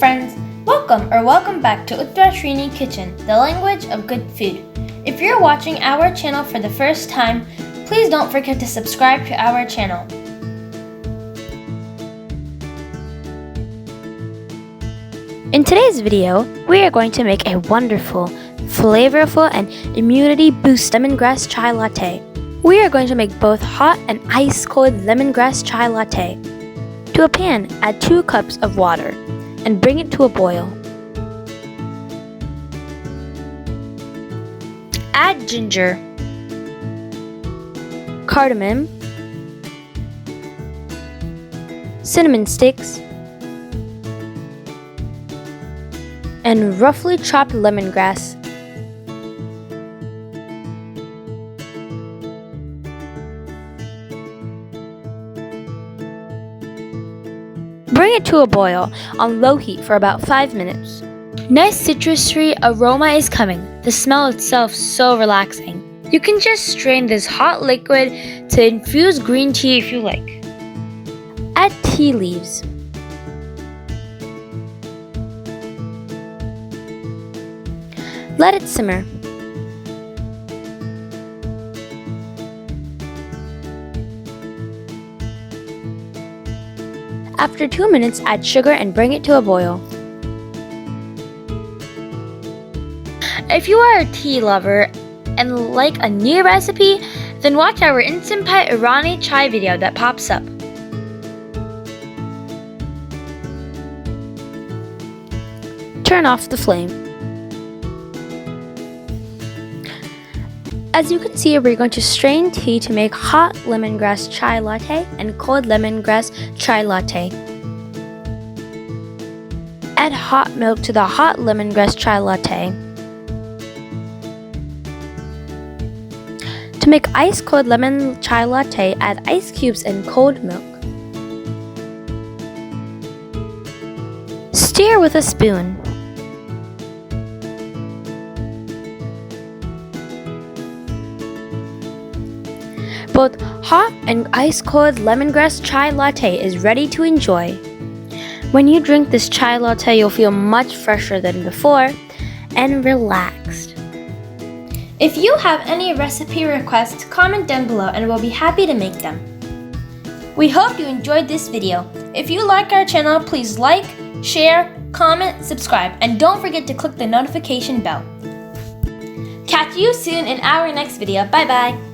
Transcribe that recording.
friends, welcome back to Uttarashrini Kitchen, the language of good food. If you're watching our channel for the first time, please don't forget to subscribe to our channel. In today's video, we are going to make a wonderful, flavorful, and immunity boost lemongrass chai latte. We are going to make both hot and ice-cold lemongrass chai latte. To a pan, add 2 cups of water and bring it to a boil. Add ginger, cardamom, cinnamon sticks, and roughly chopped lemongrass. Bring it to a boil on low heat for about 5 minutes. Nice citrusy aroma is coming. The smell itself so relaxing. You can just strain this hot liquid to infuse green tea if you like. Add tea leaves. Let it simmer. After 2 minutes, add sugar and bring it to a boil. If you are a tea lover and like a new recipe, then watch our Instant Pot Irani chai video that pops up. Turn off the flame. As you can see, we're going to strain tea to make hot lemongrass chai latte and cold lemongrass chai latte. Add hot milk to the hot lemongrass chai latte. To make ice-cold lemon chai latte, add ice cubes and cold milk. Stir with a spoon. Both hot and ice-cold lemongrass chai latte is ready to enjoy. When you drink this chai latte, you'll feel much fresher than before and relaxed. If you have any recipe requests, comment down below and we'll be happy to make them. We hope you enjoyed this video. If you like our channel, please like, share, comment, subscribe, and don't forget to click the notification bell. Catch you soon in our next video. Bye bye!